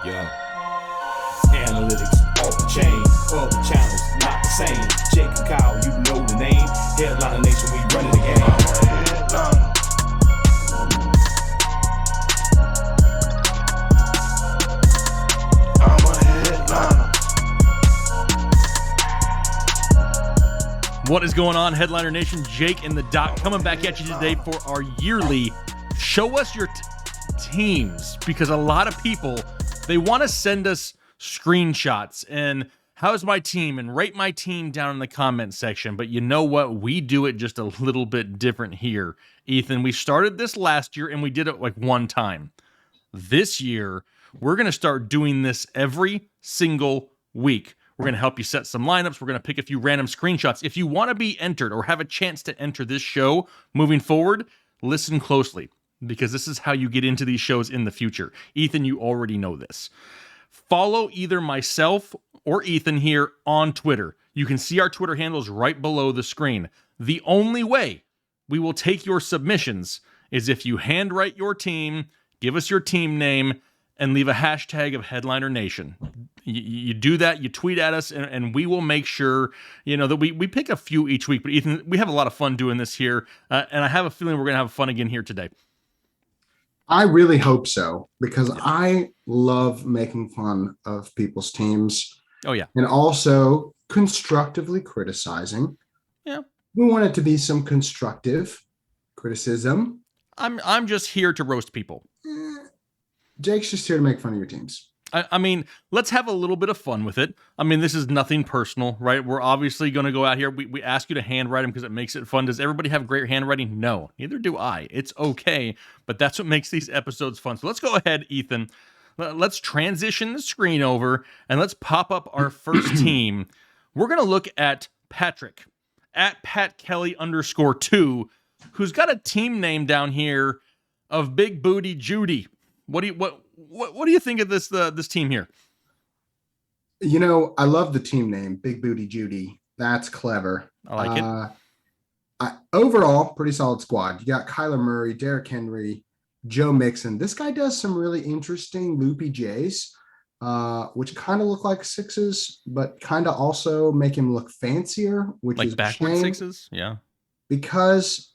Yo. Analytics off the chain, other channels not the same. Jake and Kyle, you know the name. Headliner Nation, we running the game. I'm a headliner. What is going on, Headliner Nation? Jake and the Doc coming back at you today for our yearly Show Us Your Teams, because a lot of people, they want to send us screenshots and how's my team and rate my team down in the comment section. But you know what? We do it just a little bit different here, Ethan. We started this last year and we did it like one time. This year, we're going to start doing this every single week. We're going to help you set some lineups. We're going to pick a few random screenshots. If you want to be entered or have a chance to enter this show moving forward, listen closely, because this is how you get into these shows in the future. Ethan, you already know this. Follow either myself or Ethan here on Twitter. You can see our Twitter handles right below the screen. The only way we will take your submissions is if you handwrite your team, give us your team name, and leave a hashtag of Headliner Nation. You do that, you tweet at us, and we will make sure, that we pick a few each week. But Ethan, we have a lot of fun doing this here, and I have a feeling we're going to have fun again here today. I really hope so, because I love making fun of people's teams. Oh, yeah. And also constructively criticizing. Yeah. We want it to be some constructive criticism. I'm just here to roast people. Jake's just here to make fun of your teams. I mean, let's have a little bit of fun with it. I mean, this is nothing personal, right? We're obviously going to go out here. We ask you to handwrite them because it makes it fun. Does everybody have great handwriting? No, neither do I. It's okay, but that's what makes these episodes fun. So let's go ahead, Ethan. Let's transition the screen over and let's pop up our first team. We're going to look at Patrick, at @PatKelly_2, who's got a team name down here of Big Booty Judy. What do you think of this team here? I love the team name, Big Booty Judy. That's clever. I like it. Overall, pretty solid squad. You got Kyler Murray, Derrick Henry, Joe Mixon. This guy does some really interesting loopy J's, which kind of look like sixes, but kind of also make him look fancier, which like is backward sixes. Yeah, because.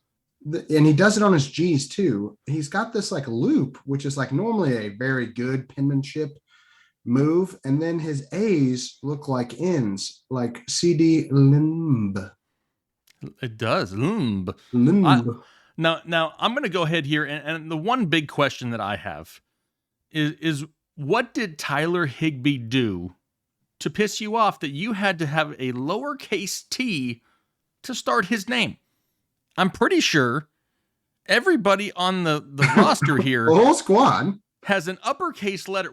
And he does it on his G's too. He's got this like loop, which is like normally a very good penmanship move. And then his A's look like N's, like CD limb. It does. Limb. Now I'm going to go ahead here. And the one big question that I have is what did Tyler Higbee do to piss you off that you had to have a lowercase t to start his name? I'm pretty sure everybody on the roster here, the whole squad, has an uppercase letter.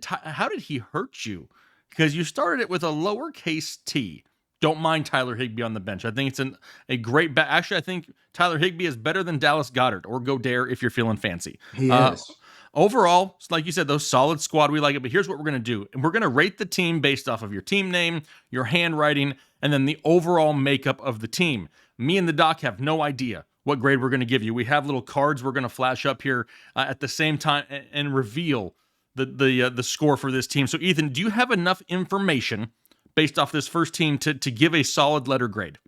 How did he hurt you? Because you started it with a lowercase t. Don't mind Tyler Higbee on the bench. I think it's a great Actually, I think Tyler Higbee is better than Dallas Goedert or Godare if you're feeling fancy. He is. Overall, like you said, those solid squad, we like it. But here's what we're going to do. And we're going to rate the team based off of your team name, your handwriting, and then the overall makeup of the team. Me and the Doc have no idea what grade we're going to give you. We have little cards we're going to flash up here at the same time and reveal the score for this team. So, Ethan, do you have enough information based off this first team to give a solid letter grade?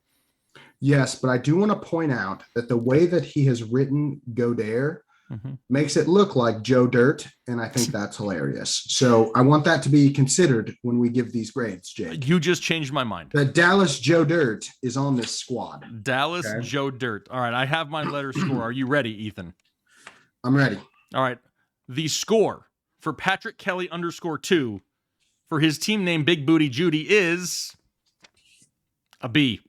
Yes, but I do want to point out that the way that he has written Godare makes it look like Joe Dirt, and I think that's hilarious. So I want that to be considered when we give these grades, Jake. You just changed my mind. That Dallas Joe Dirt is on this squad. Dallas Joe Dirt. All right, I have my letter score. Are you ready, Ethan? I'm ready. All right. The score for Patrick Kelly _2 for his team name Big Booty Judy is a B.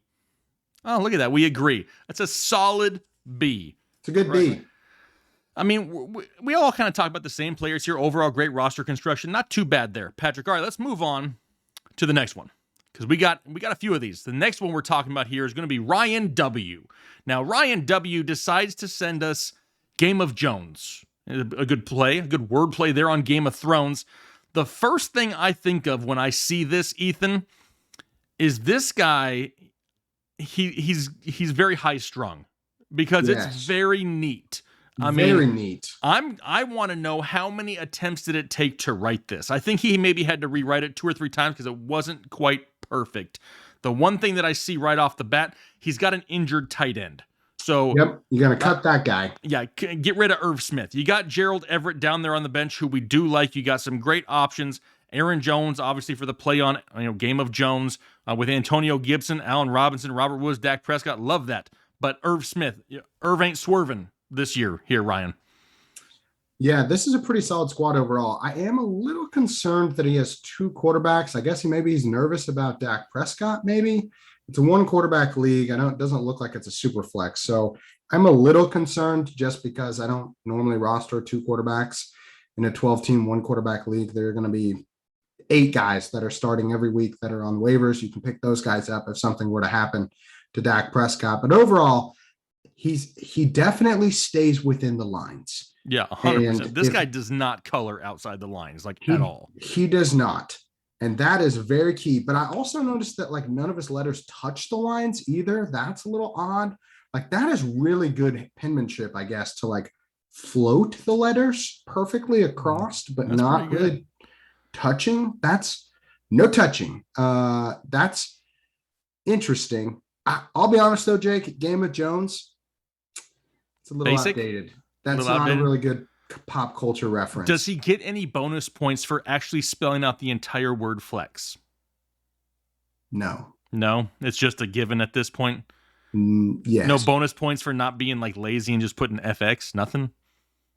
Oh, look at that. We agree. That's a solid B. It's a good B. I mean, we all kind of talk about the same players here. Overall, great roster construction. Not too bad there, Patrick. All right, let's move on to the next one, because we got a few of these. The next one we're talking about here is going to be Ryan W. Now, Ryan W. decides to send us Game of Jones. A good play, a good wordplay there on Game of Thrones. The first thing I think of when I see this, Ethan, is this guy. He's very high strung because it's very neat. I Very mean, neat. I want to know how many attempts did it take to write this. I think he maybe had to rewrite it 2 or 3 times because it wasn't quite perfect. The one thing that I see right off the bat, he's got an injured tight end. So Yep, you're gonna cut that guy. yeah, get rid of Irv Smith. You got Gerald Everett down there on the bench, who we do like. You got some great options. Aaron Jones, obviously, for the play on Game of Jones with Antonio Gibson, Allen Robinson, Robert Woods, Dak Prescott. Love that. But Irv Smith, Irv ain't swerving this year here, Ryan. Yeah, this is a pretty solid squad overall. I am a little concerned that he has 2 quarterbacks. I guess he's nervous about Dak Prescott, maybe. It's a 1 quarterback league. I know it doesn't look like it's a super flex. So I'm a little concerned just because I don't normally roster 2 quarterbacks in a 12-team 1 quarterback league. There are going to be 8 guys that are starting every week that are on waivers. You can pick those guys up if something were to happen to Dak Prescott. But overall, he definitely stays within the lines. Yeah, 100%. This guy does not color outside the lines at all. He does not. And that is very key. But I also noticed that none of his letters touch the lines either. That's a little odd. That is really good penmanship, I guess, to float the letters perfectly across, but that's not really touching. That's no touching. That's interesting. I'll be honest though, Jake, Game of Jones, it's a little basic, outdated. That's not a really good pop culture reference. Does he get any bonus points for actually spelling out the entire word flex? No. No, it's just a given at this point. Yes. No bonus points for not being lazy and just putting FX. Nothing.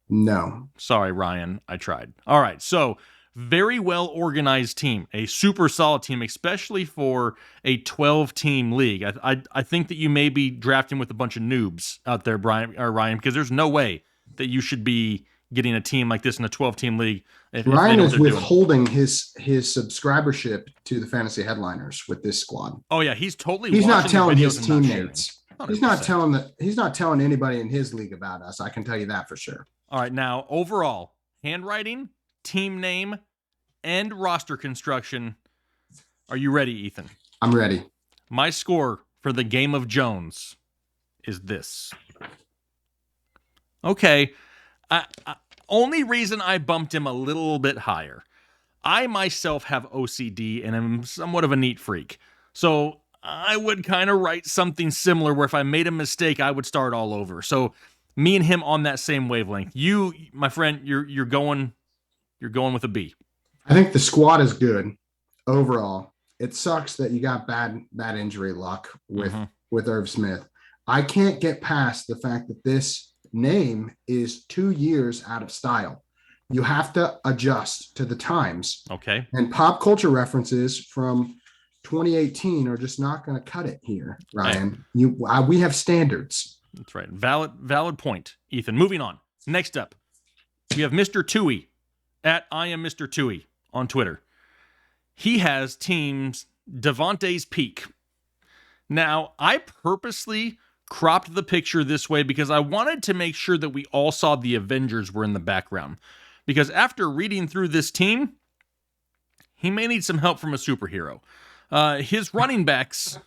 No. Sorry, Ryan. I tried. All right. So very well organized team, a super solid team, especially for a 12-team league. I think that you may be drafting with a bunch of noobs out there, Ryan, because there's no way that you should be getting a team like this in a 12-team league. Ryan is withholding his subscribership to the fantasy headliners with this squad. Oh yeah, he's not telling his teammates. He's not telling anybody in his league about us. I can tell you that for sure. All right, now overall handwriting, team name, and roster construction. Are you ready, Ethan? I'm ready. My score for the Game of Jones is this. Okay. Only reason I bumped him a little bit higher. I myself have OCD and I'm somewhat of a neat freak. So I would kind of write something similar where if I made a mistake, I would start all over. So me and him on that same wavelength. You, my friend, you're going with a B. I think the squad is good overall. It sucks that you got bad injury luck with Irv Smith. I can't get past the fact that this name is 2 years out of style. You have to adjust to the times. Okay. And pop culture references from 2018 are just not going to cut it here, Ryan. We have standards. That's right. Valid point, Ethan. Moving on. Next up, we have Mr. Tui at I am Mr. Tui on Twitter. He has teams Devontae's Peak. Now, I purposely cropped the picture this way because I wanted to make sure that we all saw the Avengers were in the background. Because after reading through this team, he may need some help from a superhero. His running backs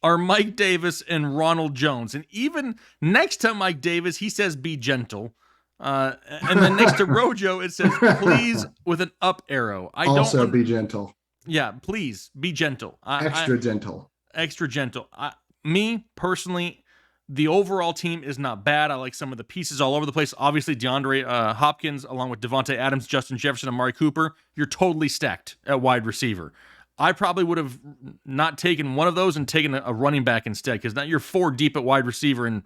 are Mike Davis and Ronald Jones. And even next to Mike Davis, he says, be gentle. And then next to Rojo, it says, please, with an up arrow. Be gentle. Yeah, please, be gentle. Extra gentle. Extra gentle. Me, personally, the overall team is not bad. I like some of the pieces all over the place. Obviously, DeAndre Hopkins, along with Devontae Adams, Justin Jefferson, and Amari Cooper, you're totally stacked at wide receiver. I probably would have not taken one of those and taken a running back instead, because now you're 4 deep at wide receiver and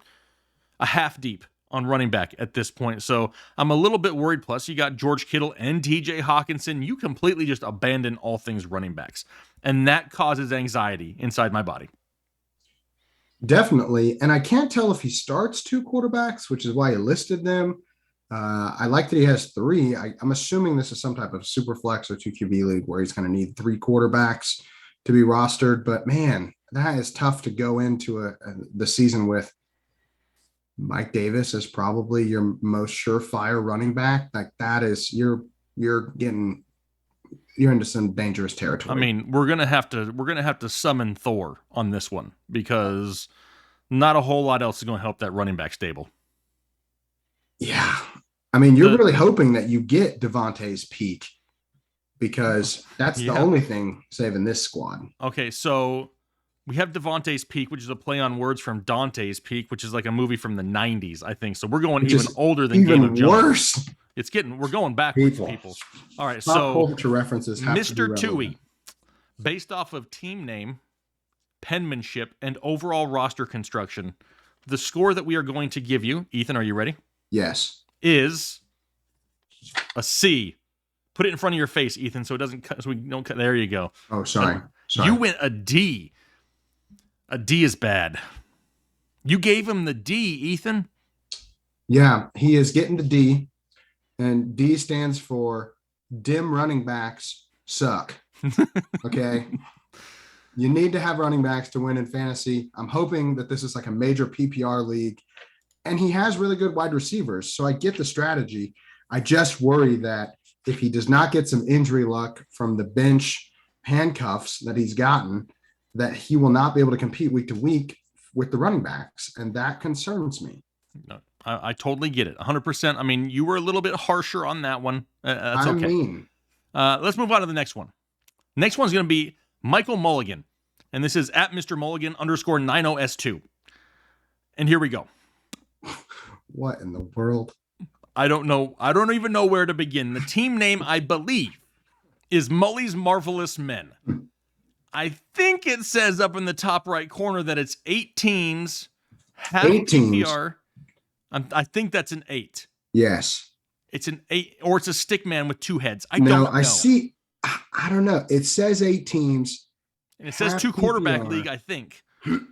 a half deep on running back at this point. So I'm a little bit worried. Plus, you got George Kittle and TJ Hawkinson. You completely just abandon all things running backs. And that causes anxiety inside my body. Definitely. And I can't tell if he starts 2 quarterbacks, which is why he listed them. I like that he has 3. I'm assuming this is some type of super flex or 2 QB league where he's going to need 3 quarterbacks to be rostered. But man, that is tough to go into the season with. Mike Davis is probably your most surefire running back. That is you're into some dangerous territory. I mean, we're gonna have to summon Thor on this one because not a whole lot else is going to help that running back stable. Yeah. I mean, you're The really hoping that you get Devontae's peak because that's the yeah. only thing saving this squad. Okay, so we have Devontae's Peak, which is a play on words from Dante's Peak, which is like a movie from the 90s, I think. So we're going Which even is older than Game of even Jones. worse. We're going backwards, people. All right, so culture references have to be Mr. relevant. Tui, based off of team name, penmanship, and overall roster construction, the score that we are going to give you, Ethan, are you ready? Yes. Is a C. Put it in front of your face, Ethan, so it doesn't cut. So we don't cut. There you go. Oh, sorry. You went a D. A D is bad. You gave him the D, Ethan. Yeah, he is getting the D, and D stands for dim running backs suck. Okay. You need to have running backs to win in fantasy. I'm hoping that this is like a major PPR league, and he has really good wide receivers. So I get the strategy. I just worry that if he does not get some injury luck from the bench handcuffs that he's gotten, that he will not be able to compete week to week with the running backs. And that concerns me. No, I totally get it. 100%. I mean, you were a little bit harsher on that one. That's okay. I mean, let's move on to the next one. Next one's going to be Michael Mulligan. And this is at Mr. Mulligan _90S2. And here we go. What in the world? I don't know. I don't even know where to begin. The team name, I believe, is Mulligans Marvelous Men. I think it says up in the top right corner that it's 8 teams, half 8 teams. PPR. I think that's an 8. Yes. It's an 8, or it's a stick man with 2 heads. I don't know. I see. I don't know. It says 8 teams. And it says 2 quarterback league, I think.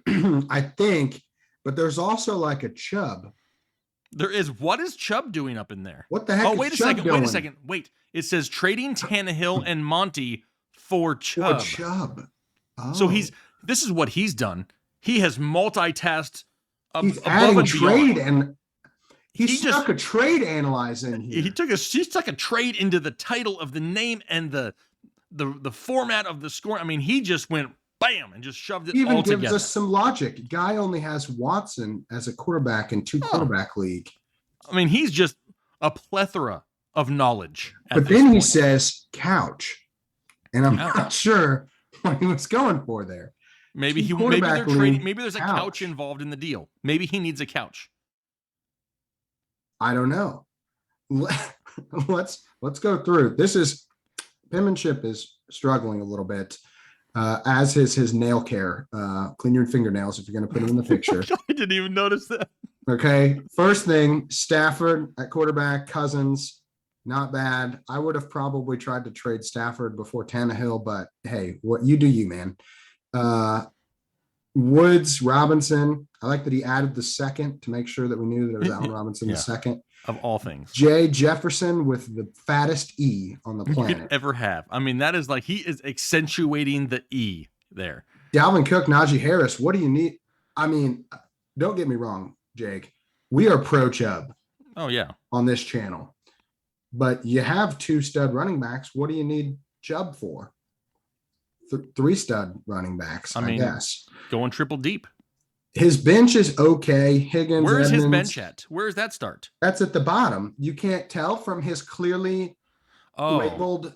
I think, but there's also like a Chubb. There is. What is Chubb doing up in there? What the heck? Oh, wait a second. Wait a second. Wait. It says trading Tannehill and Monty for Chubb. Oh. So this is what he's done. He has multitasked he's above adding and trade beyond. and he stuck a trade analyzer in here. He stuck a trade into the title of the name and the format of the score. I mean, he just went bam and just shoved it even all gives together. us some logic. Guy only has Watson as a quarterback in 2 quarterback league. I mean, he's just a plethora of knowlish. But then he says couch, and I'm not sure what he was going for there. Maybe they're trading. Maybe there's a couch involved in the deal. Maybe he needs a couch. I don't know. Let's go through. This is penmanship is struggling a little bit. As his nail care. Clean your fingernails if you're going to put them in the picture. I didn't even notice that. Okay. First thing, Stafford at quarterback, Cousins, not bad. I would have probably tried to trade Stafford before Tannehill, but hey, what you do, you man. Woods, Robinson. I like that he added the second to make sure that we knew that it was Allen Robinson the second. Of all things. Jay Jefferson with the fattest E on the planet. You could ever have. I mean, that is like he is accentuating the E there. Dalvin Cook, Najee Harris. What do you need? I mean, don't get me wrong, Jake. We are pro Chubb. Oh, yeah. On this channel. But you have 2 stud running backs. What do you need Chubb for? 3 stud running backs, I guess. Going triple deep. His bench is okay. Higgins. Where's Edmonds, his bench at? Where does that start? That's at the bottom. You can't tell from his clearly labeled.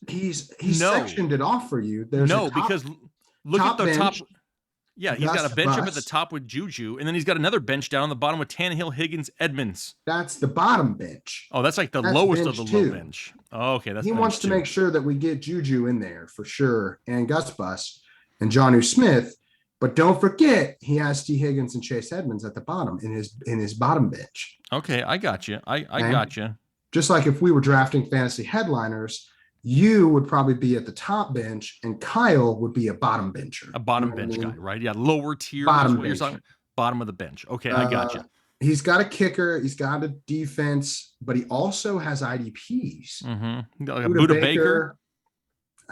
He's sectioned it off for you. There's because look at the top. Yeah, he's got a bench up at the Bus. top with Juju, and then he's got another bench down on the bottom with Tannehill, Higgins, Edmonds. That's the bottom bench. Oh, that's like the lowest of the low bench. Oh, okay, that's he wants to make sure that we get Juju in there for sure, and Gus Bus and Jonnu Smith. But don't forget, he has T. Higgins and Chase Edmonds at the bottom in his bottom bench. Okay, I got you. I got you. Just like if we were drafting fantasy headliners, you would probably be at the top bench, and Kyle would be a bottom bencher. A bottom bench guy, right? Yeah, lower tier. Bottom bench. Bottom of the bench. Okay, I got you. He's got a kicker. He's got a defense, but he also has IDPs. Mm-hmm. Buda Baker,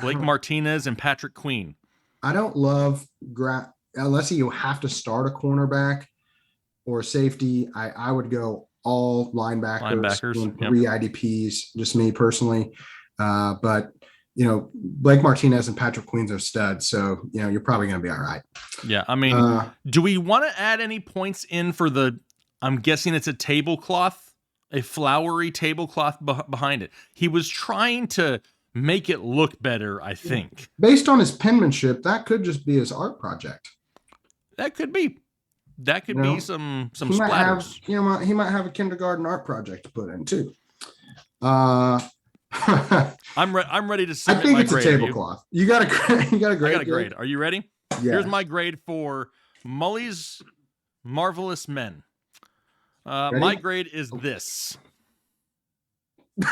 Blake Martinez, and Patrick Queen. I don't love unless you have to start a cornerback or a safety. I would go all linebackers and 3 IDPs. Just me personally, but Blake Martinez and Patrick Queen's are studs, so you're probably going to be all right. Yeah, I mean, do we want to add any points in for the I'm guessing it's a tablecloth, a flowery tablecloth behind it. He was trying to make it look better, I think. Based on his penmanship, that could just be his art project. That could be. That could be some he might splatters. Have, he might have a kindergarten art project to put in too. I'm ready to I submit think my it's a grade. tablecloth. You got a grade. You got a grade. I got a grade. Are you ready? Yeah. Here's my grade for Mulligans Marvelous Men. My grade is this. That's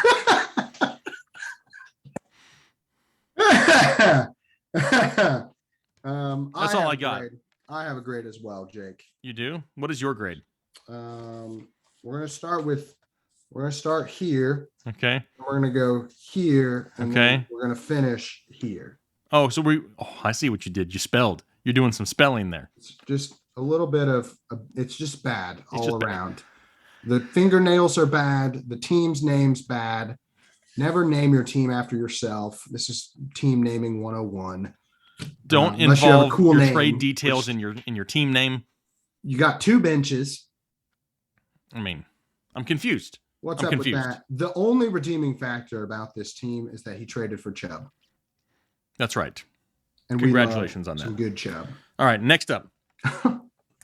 all I got. I have a grade as well, Jake. You do? What is your grade? We're gonna start here. Okay. We're gonna go here, and then we're gonna finish here. Oh, so I see what you did. You spelled. You're doing some spelling there. It's just a little bit of. It's just bad all around. The fingernails are bad. The team's name's bad. Never name your team after yourself. This is team naming 101. Don't involve your trade details in your team name. You got 2 benches. I mean, I'm confused. What's up with that? The only redeeming factor about this team is that he traded for Chubb. That's right. And congratulations on that. Some good Chubb. All right, next up.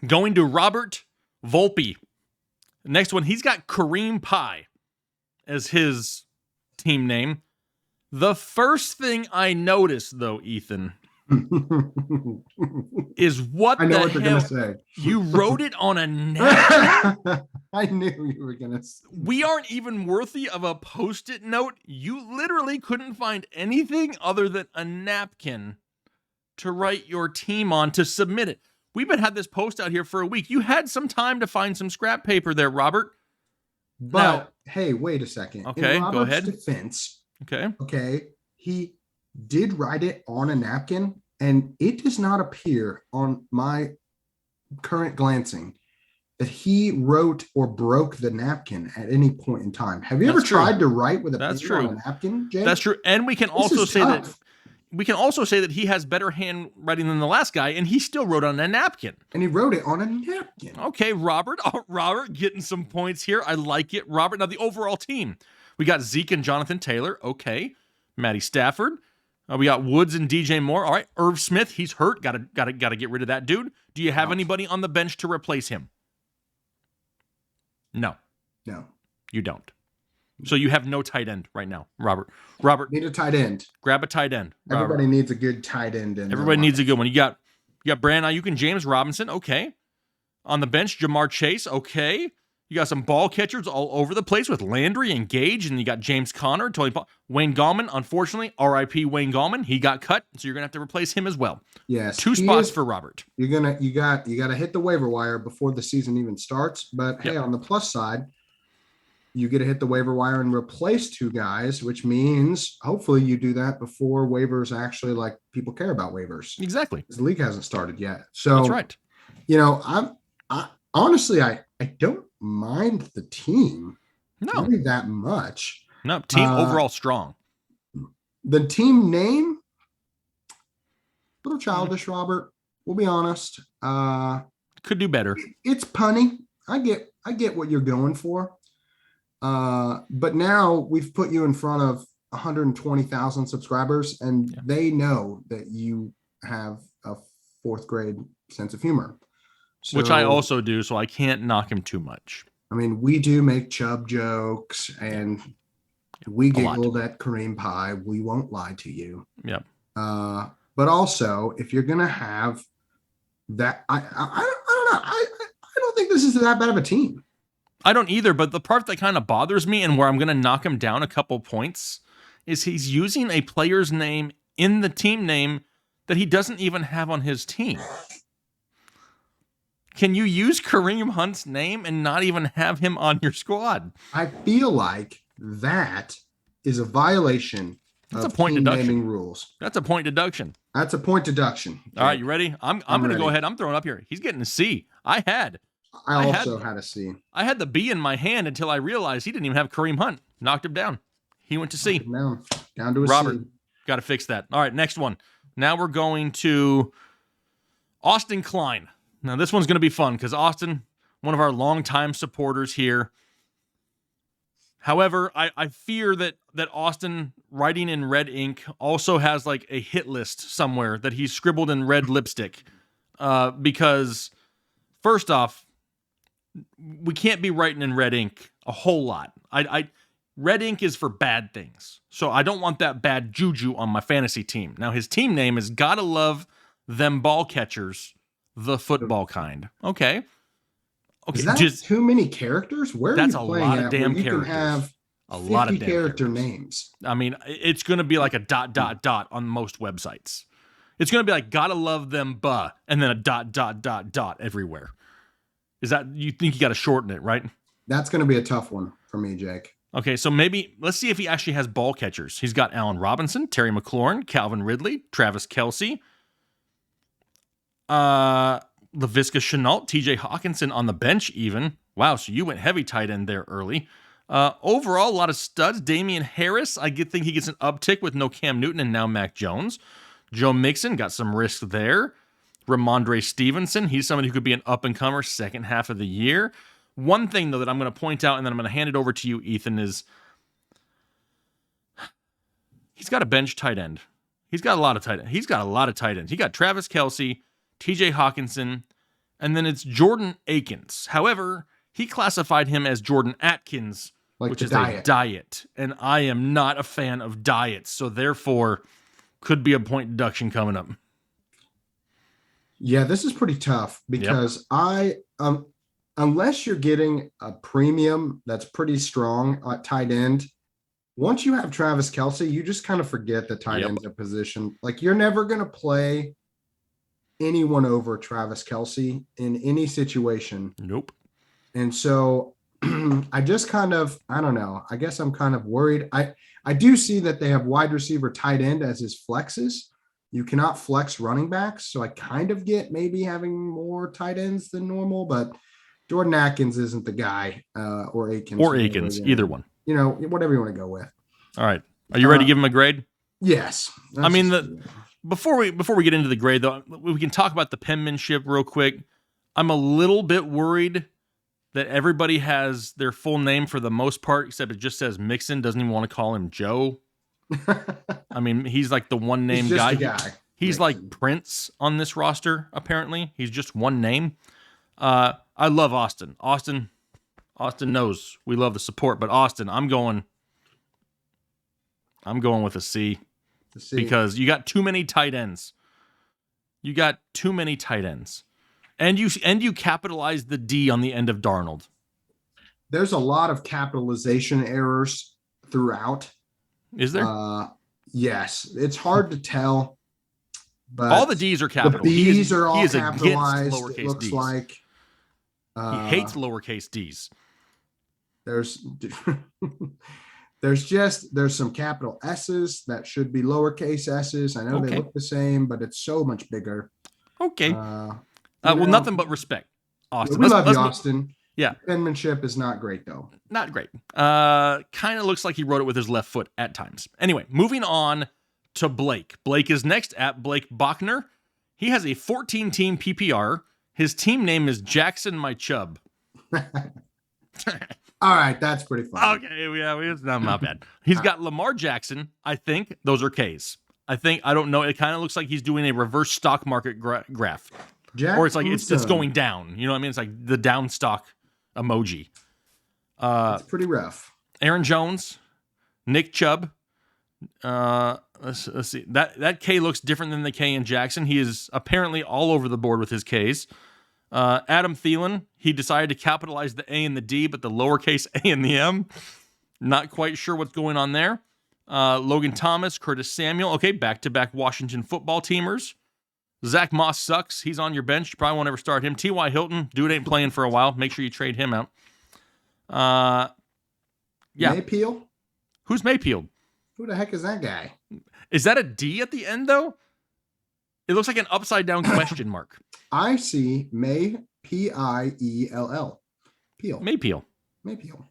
Going to Robert Volpe. Next one, he's got Kareem Pie as his team name. The first thing I noticed, though, Ethan, is what I know the what you're hell? Gonna say. You wrote it on a napkin? I knew you were gonna say. We aren't even worthy of a Post-it note. You literally couldn't find anything other than a napkin to write your team on to submit it. We've been had this post out here for a week. You had some time to find some scrap paper there, Robert. But hey, wait a second. Okay, In Robert's go ahead. Defense. Okay. He did write it on a napkin, and it does not appear on my current glancing that he wrote or broke the napkin at any point in time. Have you ever tried to write with a pen on a napkin, Jay? That's true. And we can also say that he has better handwriting than the last guy, and he still wrote on a napkin. And he wrote it on a napkin. Okay, Robert. Oh, Robert getting some points here. I like it. Robert. Now the overall team. We got Zeke and Jonathan Taylor. Okay. Matty Stafford. We got Woods and DJ Moore. All right. Irv Smith. He's hurt. Got to get rid of that dude. Do you have anybody on the bench to replace him? No. You don't. So you have no tight end right now, Robert. Need a tight end. Grab a tight end. Everybody needs a good tight end. Everybody needs a good one. You got Brandon Ayuk and James Robinson. Okay. On the bench, Jamar Chase. Okay. You got some ball catchers all over the place with Landry and Gage, and you got James Conner, Wayne Gallman. Unfortunately, R.I.P. Wayne Gallman. He got cut, so you're gonna have to replace him as well. Yes, 2 spots for Robert. You got to hit the waiver wire before the season even starts. But hey, on the plus side, you get to hit the waiver wire and replace 2 guys, which means hopefully you do that before waivers actually people care about waivers. Exactly. The league hasn't started yet. So that's right. I honestly don't mind the team really that much. No, team overall strong. The team name, a little childish, Robert. We'll be honest. Could do better. It's punny. I get what you're going for. But now we've put you in front of 120,000 subscribers, and they know that you have a 4th grade sense of humor. So, which I also do, so I can't knock him too much. I mean, we do make Chubb jokes, and we giggled at Kareem Pie. We won't lie to you. Yep. But also, if you're gonna have that, I don't know. I don't think this is that bad of a team. I don't either, but the part that kind of bothers me and where I'm going to knock him down a couple points is he's using a player's name in the team name that he doesn't even have on his team. Can you use Kareem Hunt's name and not even have him on your squad? I feel like that is a violation of team naming rules. That's a point deduction. That's a point deduction. All right, you ready? I'm going to go ahead. I'm throwing up here. He's getting a C. I also had a C. I had the B in my hand until I realized he didn't even have Kareem Hunt. Knocked him down. He went to C. Down to a Robert, C. got to fix that. All right, next one. Now we're going to Austin Klein. Now this one's going to be fun because Austin, one of our longtime supporters here. However, I fear that Austin, writing in red ink, also has like a hit list somewhere that he's scribbled in red lipstick. Because, first off, we can't be writing in red ink a whole lot. Red ink is for bad things. So I don't want that bad juju on my fantasy team. Now, his team name is Gotta Love Them Ball Catchers, the football kind. Okay. Is that too many characters? Where are you playing lot of at damn where you characters. can have a lot of damn character characters. names? I mean, it's going to be like a ... on most websites. It's going to be like Gotta Love Them and then a ... everywhere. Is that, you think you got to shorten it, right? That's going to be a tough one for me, Jake. Okay, so maybe let's see if he actually has ball catchers. He's got Allen Robinson, Terry McLaurin, Calvin Ridley, Travis Kelce, LaVisca Chenault, TJ Hawkinson on the bench even. Wow, so you went heavy tight end there early. Overall, a lot of studs. Damian Harris, I think he gets an uptick with no Cam Newton and now Mac Jones. Joe Mixon got some risk there. Ramondre Stevenson, he's somebody who could be an up-and-comer second half of the year. One thing, though, that I'm going to point out, and then I'm going to hand it over to you, Ethan, is he's got a bench tight end. He's got a lot of tight ends. He got Travis Kelce, TJ Hawkinson, and then it's Jordan Akins. However, he classified him as Jordan Atkins, which is a diet. And I am not a fan of diets, so therefore could be a point deduction coming up. Yeah, this is pretty tough because unless you're getting a premium that's pretty strong at tight end, once you have Travis Kelce, you just kind of forget that tight end's a position. Like, you're never going to play anyone over Travis Kelce in any situation. Nope. And so I just kind of, I don't know. I guess I'm kind of worried. I do see that they have wide receiver tight end as his flexes. You cannot flex running backs. So I kind of get maybe having more tight ends than normal, but Jordan Atkins isn't the guy, or Akins. Or Akins, either one. You know, whatever you want to go with. All right. Are you ready to give him a grade? Yes. I mean, before we get into the grade, though, we can talk about the penmanship real quick. I'm a little bit worried that everybody has their full name for the most part, except it just says Mixon, doesn't even want to call him Joe. I mean, he's like the one name guy. He's Mixon. Like Prince on this roster, apparently. He's just one name. I love Austin. Austin knows we love the support, but Austin, I'm going with a C. Because you got too many tight ends. And you capitalized the D on the end of Darnold. There's a lot of capitalization errors throughout. Is there? Yes. It's hard to tell. But all the D's are capital. The B's are all capitalized. It looks D's. Like he hates lowercase D's. There's some capital S's that should be lowercase S's. I know they look the same, but it's so much bigger. Okay. Well, nothing but respect, Austin. We love you, Austin. Yeah. Penmanship is not great, though. Not great. Kind of looks like he wrote it with his left foot at times. Anyway, moving on to Blake. Blake is next at Blake Bachner. He has a 14-team PPR. His team name is Jackson My Chubb. All right, that's pretty fun. Okay, yeah, it's not bad. He's got Lamar Jackson. I think those are K's. I don't know. It kind of looks like he's doing a reverse stock market graph. Or it's like it's going down. You know what I mean? It's like the down stock emoji. It's pretty rough. Aaron Jones, Nick Chubb. Let's see. That K looks different than the K in Jackson. He is apparently all over the board with his Ks. Adam Thielen, he decided to capitalize the A and the D, but the lowercase a and the M. Not quite sure what's going on there. Logan Thomas, Curtis Samuel. Okay, back-to-back Washington football teamers. Zach Moss sucks. He's on your bench. You probably won't ever start him. T.Y. Hilton, dude ain't playing for a while. Make sure you trade him out. Yeah. Mayfield? Who's Mayfield? Who the heck is that guy? Is that a D at the end, though? It looks like an upside-down question mark. I see May, P-I-E-L-L. Peel. Mayfield. Mayfield.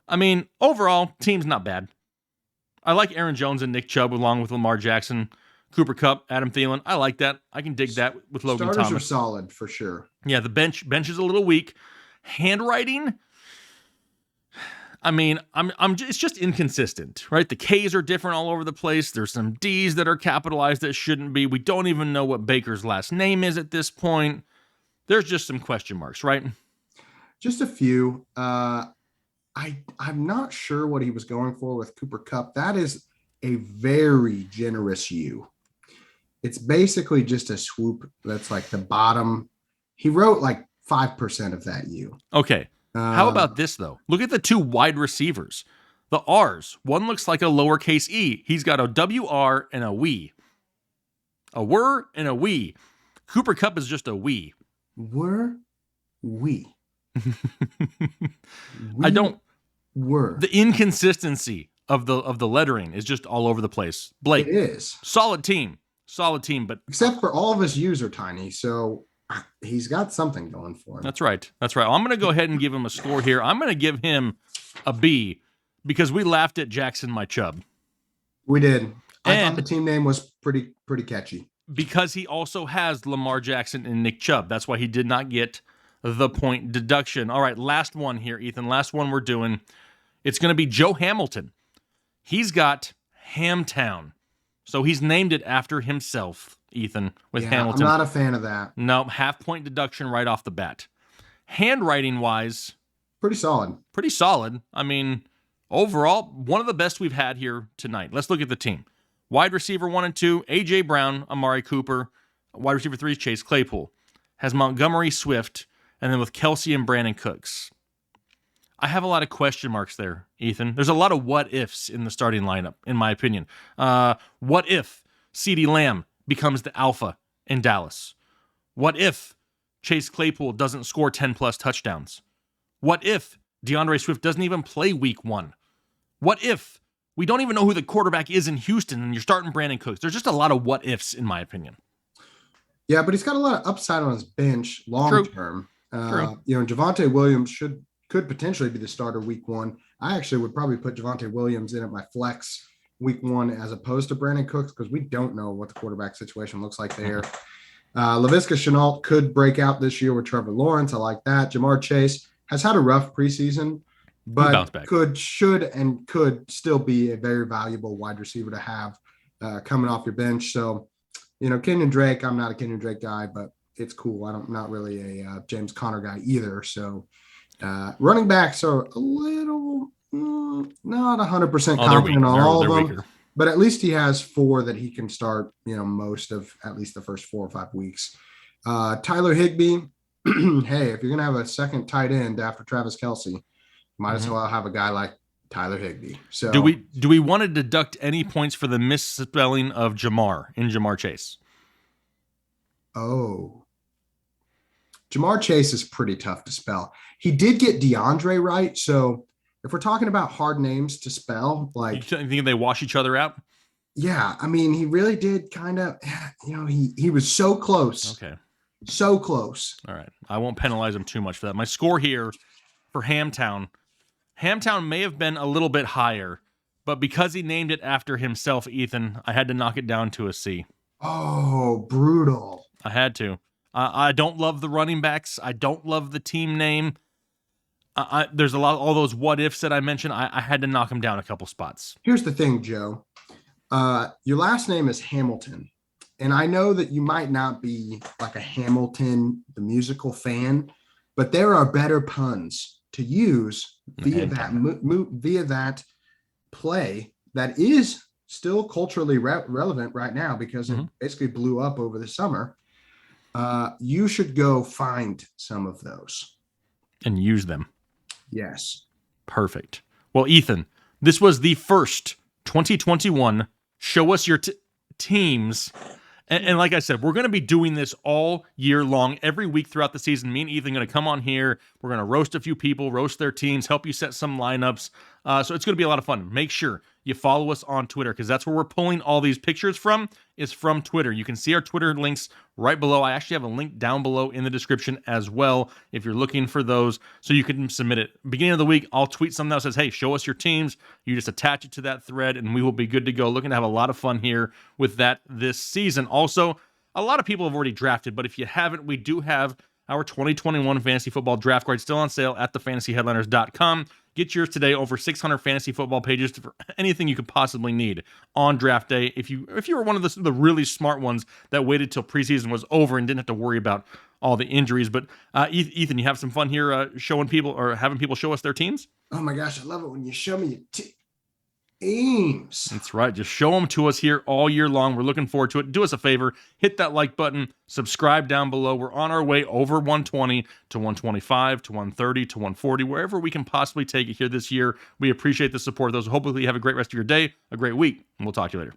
I mean, overall, team's not bad. I like Aaron Jones and Nick Chubb along with Lamar Jackson. Cooper Kupp, Adam Thielen. I like that. I can dig that with Logan Starters Thomas. are solid for sure. Yeah, the bench is a little weak. Handwriting, I mean, it's just inconsistent, right? The K's are different all over the place. There's some D's that are capitalized that shouldn't be. We don't even know what Baker's last name is at this point. There's just some question marks, right? Just a few. I'm not sure what he was going for with Cooper Kupp. That is a very generous U. It's basically just a swoop that's like the bottom. He wrote like 5% of that U. Okay. How about this, though? Look at the two wide receivers. The R's. One looks like a lowercase e. He's got a WR and a we. A were and a we. Cooper Kupp is just a we. Were we? I don't. Were. The inconsistency of the lettering is just all over the place. Blake. It is. Solid team, but except for all of his U's are tiny, so he's got something going for him. That's right. Well, I'm going to go ahead and give him a score here. I'm going to give him a B because we laughed at Jackson My Chubb. We did. I thought the team name was pretty catchy. Because he also has Lamar Jackson and Nick Chubb. That's why he did not get the point deduction. All right, last one here, Ethan. Last one we're doing. It's going to be Joe Hamilton. He's got Hamtown. So he's named it after himself, Ethan, with Hamilton. I'm not a fan of that. No, half-point deduction right off the bat. Handwriting-wise, pretty solid. I mean, overall, one of the best we've had here tonight. Let's look at the team. Wide receiver 1 and 2, A.J. Brown, Amari Cooper. Wide receiver 3 is Chase Claypool. Has Montgomery Swift, and then with Kelsey and Brandon Cooks. I have a lot of question marks there, Ethan. There's a lot of what-ifs in the starting lineup, in my opinion. What if CeeDee Lamb becomes the alpha in Dallas? What if Chase Claypool doesn't score 10-plus touchdowns? What if DeAndre Swift doesn't even play week 1? What if we don't even know who the quarterback is in Houston and you're starting Brandon Cooks? There's just a lot of what-ifs, in my opinion. Yeah, but he's got a lot of upside on his bench long-term. True. Javonte Williams could potentially be the starter week 1. I actually would probably put Javonte Williams in at my flex week 1 as opposed to Brandon Cooks because we don't know what the quarterback situation looks like there. Laviska Shenault could break out this year with Trevor Lawrence. I like that. Jamar Chase has had a rough preseason, but could still be a very valuable wide receiver to have coming off your bench. So, Kenyon Drake, I'm not a Kenyon Drake guy, but it's cool. I'm not really a James Conner guy either. So running backs are a little not 100% confident on all of them, but at least he has 4 that he can start, most of at least the first 4 or 5 weeks. Tyler Higbee, hey, if you're going to have a second tight end after Travis Kelce, might as well have a guy like Tyler Higbee. So do we want to deduct any points for the misspelling of Jamar Chase? Oh, Jamar Chase is pretty tough to spell. He did get DeAndre right. So if we're talking about hard names to spell, like, you think they wash each other out? Yeah. I mean, he really did kind of, he was so close. Okay. So close. All right. I won't penalize him too much for that. My score here for Hamtown may have been a little bit higher, but because he named it after himself, Ethan, I had to knock it down to a C. Oh, brutal. I had to. I don't love the running backs. I don't love the team name. There's all those what ifs that I mentioned. I had to knock them down a couple spots. Here's the thing, Joe. Your last name is Hamilton. And I know that you might not be like a Hamilton, the musical fan, but there are better puns to use via that play that is still culturally relevant right now because it basically blew up over the summer. You should go find some of those and use them. Yes. Perfect. Well, Ethan, this was the first 2021 Show Us Your Teams. And like I said, we're going to be doing this all year long, every week throughout the season. Me and Ethan are going to come on here. We're going to roast a few people, roast their teams, help you set some lineups. So it's going to be a lot of fun. Make sure you follow us on Twitter, because that's where we're pulling all these pictures from, is from Twitter. You can see our Twitter links right below. I actually have a link down below in the description as well if you're looking for those, so you can submit it. Beginning of the week, I'll tweet something that says, hey, show us your teams. You just attach it to that thread, and we will be good to go. Looking to have a lot of fun here with that this season. Also, a lot of people have already drafted, but if you haven't, we do have our 2021 fantasy football draft guide still on sale at thefantasyheadliners.com. Get yours today. Over 600 fantasy football pages for anything you could possibly need on draft day. If you were one of the really smart ones that waited till preseason was over and didn't have to worry about all the injuries. But Ethan, you have some fun here showing people, or having people show us their teams? Oh my gosh, I love it when you show me your teams. That's right. Just show them to us here all year long. We're looking forward to it. Do us a favor. Hit that like button. Subscribe down below. We're on our way over 120 to 125 to 130 to 140, wherever we can possibly take it here this year. We appreciate the support of those. Hopefully you have a great rest of your day, a great week, and we'll talk to you later.